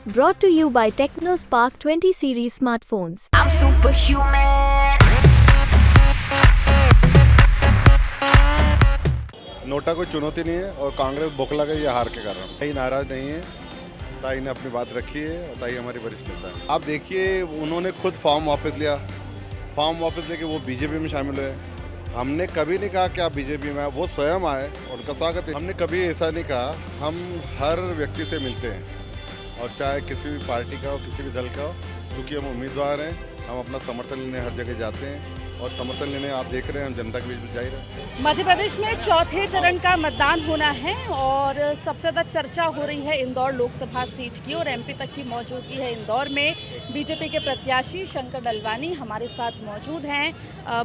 Brought to you by TechnoSpark 20 series smartphones. I'm superhuman. NOTA कोई चुनौती नहीं है और कांग्रेस बौखला गई या हार के कारण ताई नाराज नहीं है। ताई ने अपनी बात रखी है और ताई हमारी वरिष्ठ नेता है। आप देखिए उन्होंने खुद फॉर्म वापस लिया, फॉर्म वापस लेके वो बीजेपी में शामिल हुए। हमने कभी नहीं कहा कि आप बीजेपी में आए, वो स्वयं आए और उनका स्वागत है। हमने कभी ऐसा नहीं कहा, हम हर व्यक्ति से मिलते हैं और चाहे किसी भी पार्टी का हो, किसी भी दल का हो, क्योंकि हम उम्मीदवार हैं। हम अपना समर्थन लेने हर जगह जाते हैं और समर्थन लेने आप देख रहे हैं हम जनता के बीच में जा ही रहे हैं। मध्य प्रदेश में चौथे चरण का मतदान होना है और सबसे ज़्यादा चर्चा हो रही है इंदौर लोकसभा सीट की और एमपी तक की मौजूदगी है इंदौर में। बीजेपी के प्रत्याशी शंकर डलवानी हमारे साथ मौजूद हैं।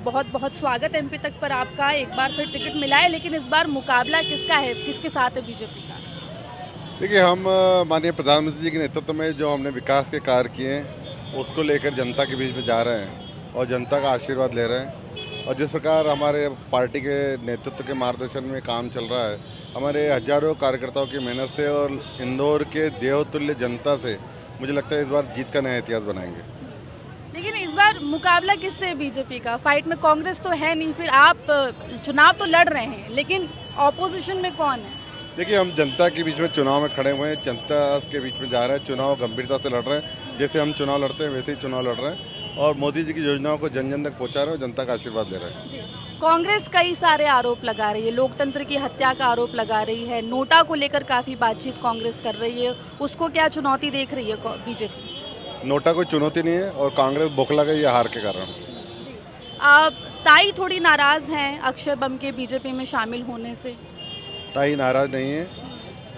बहुत बहुत स्वागत एमपी तक पर आपका। एक बार फिर टिकट मिला है, लेकिन इस बार मुकाबला किसका है, किसके साथ है बीजेपी का? देखिए, हम माननीय प्रधानमंत्री जी के नेतृत्व में जो हमने विकास के कार्य किए हैं उसको लेकर जनता के बीच में जा रहे हैं और जनता का आशीर्वाद ले रहे हैं। और जिस प्रकार हमारे पार्टी के नेतृत्व के मार्गदर्शन में काम चल रहा है, हमारे हजारों कार्यकर्ताओं की मेहनत से और इंदौर के देवतुल्य जनता से मुझे लगता है इस बार जीत का नया इतिहास बनाएंगे। लेकिन इस बार मुकाबला किससे है बीजेपी का? फाइट में कांग्रेस तो है नहीं, फिर आप चुनाव तो लड़ रहे हैं, लेकिन ऑपोजिशन में कौन है? देखिए, हम जनता के बीच में चुनाव में खड़े हुए हैं, जनता के बीच में जा रहे हैं, चुनाव गंभीरता से लड़ रहे हैं। जैसे हम चुनाव लड़ते हैं वैसे ही चुनाव लड़ रहे हैं और मोदी जी की योजनाओं को जन जन तक पहुंचा रहे हैं और जनता का आशीर्वाद ले रहे हैं। कांग्रेस कई सारे आरोप लगा रही है, लोकतंत्र की हत्या का आरोप लगा रही है, नोटा को लेकर काफ़ी बातचीत कांग्रेस कर रही है, उसको क्या चुनौती देख रही है बीजेपी? नोटा कोई चुनौती नहीं है और कांग्रेस बौखला गई या हार के कारण। ताई थोड़ी नाराज़ हैं अक्षय बम के बीजेपी में शामिल होने से। ताई नाराज नहीं है,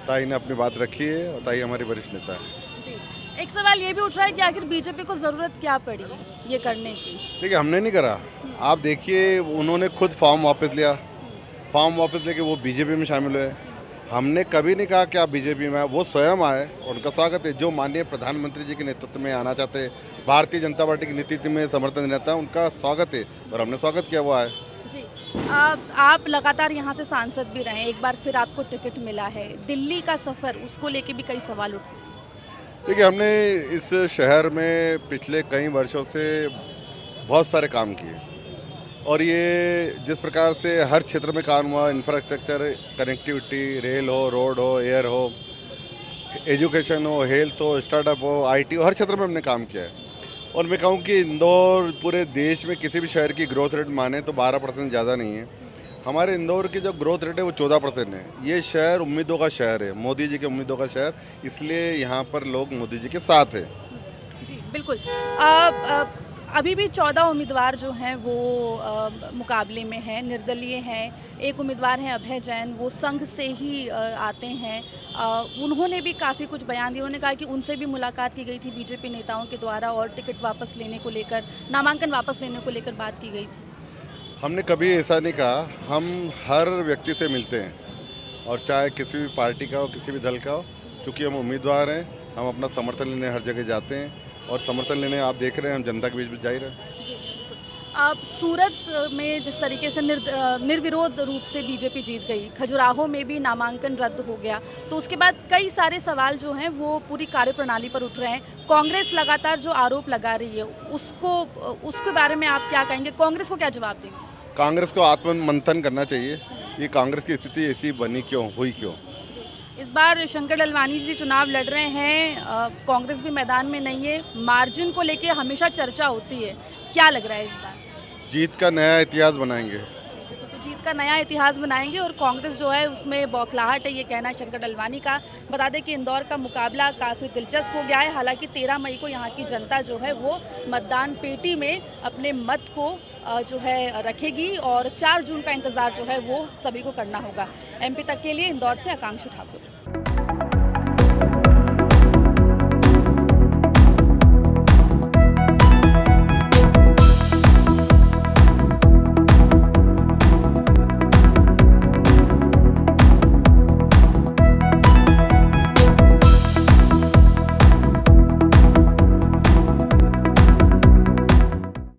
ताई ने अपनी बात रखी है और ताई हमारी वरिष्ठ नेता है। एक सवाल ये भी उठ रहा है कि आखिर बीजेपी को ज़रूरत क्या पड़ी ये करने की? देखिए, हमने नहीं करा। आप देखिए उन्होंने खुद फॉर्म वापस लिया, फॉर्म वापस लेके वो बीजेपी में शामिल हुए। हमने कभी नहीं कहा कि आप बीजेपी में आए, वो स्वयं आए और उनका स्वागत है। जो माननीय प्रधानमंत्री जी के नेतृत्व में आना चाहते हैं, भारतीय जनता पार्टी की नीति में समर्थन देना चाहता है, उनका स्वागत है और हमने स्वागत किया, वो आए। जी, आप लगातार यहाँ से सांसद भी रहे, एक बार फिर आपको टिकट मिला है। दिल्ली का सफ़र, उसको लेके भी कई सवाल उठे। देखिए, हमने इस शहर में पिछले कई वर्षों से बहुत सारे काम किए और ये जिस प्रकार से हर क्षेत्र में काम हुआ, इंफ्रास्ट्रक्चर, कनेक्टिविटी, रेल हो, रोड हो, एयर हो, एजुकेशन हो, हेल्थ हो, स्टार्टअप हो, आईटी हो, हर क्षेत्र में हमने काम किया है। और मैं कहूँ कि इंदौर पूरे देश में किसी भी शहर की ग्रोथ रेट माने तो 12% ज़्यादा नहीं है। हमारे इंदौर की जो ग्रोथ रेट है वो 14% है। ये शहर उम्मीदों का शहर है, मोदी जी के उम्मीदों का शहर, इसलिए यहाँ पर लोग मोदी जी के साथ हैं। जी बिल्कुल। अभी भी 14 उम्मीदवार जो हैं वो मुकाबले में हैं, निर्दलीय हैं। एक उम्मीदवार हैं अभय जैन, वो संघ से ही आते हैं। उन्होंने भी काफ़ी कुछ बयान दिए। उन्होंने कहा कि उनसे भी मुलाकात की गई थी बीजेपी नेताओं के द्वारा और टिकट वापस लेने को लेकर, नामांकन वापस लेने को लेकर बात की गई थी। हमने कभी ऐसा नहीं कहा, हम हर व्यक्ति से मिलते हैं और चाहे किसी भी पार्टी का हो, किसी भी दल का हो, क्योंकि हम उम्मीदवार हैं। हम अपना समर्थन लेने हर जगह जाते हैं और समर्थन लेने आप देख रहे हैं हम जनता के बीच में जा ही रहे हैं। आप सूरत में जिस तरीके से निर्विरोध रूप से बीजेपी जीत गई, खजुराहो में भी नामांकन रद्द हो गया, तो उसके बाद कई सारे सवाल जो हैं वो पूरी कार्यप्रणाली पर उठ रहे हैं। कांग्रेस लगातार जो आरोप लगा रही है उसके बारे में आप क्या कहेंगे? कांग्रेस को क्या जवाब देंगे? कांग्रेस को आत्ममंथन करना चाहिए, ये कांग्रेस की स्थिति ऐसी बनी क्यों, हुई क्यों। इस बार शंकर डलवानी जी चुनाव लड़ रहे हैं, कांग्रेस भी मैदान में नहीं है। मार्जिन को लेके हमेशा चर्चा होती है, क्या लग रहा है इस बार? जीत का नया इतिहास बनाएंगे। तो जीत का नया इतिहास बनाएंगे और कांग्रेस जो है उसमें बौखलाहट है, ये कहना है शंकर डलवानी का। बता दें कि इंदौर का मुकाबला काफ़ी दिलचस्प हो गया है। हालांकि 13 मई को यहाँ की जनता जो है वो मतदान पेटी में अपने मत को जो है रखेगी और 4 जून का इंतज़ार जो है वो सभी को करना होगा। एमपी तक के लिए इंदौर से आकांक्षा ठाकुर।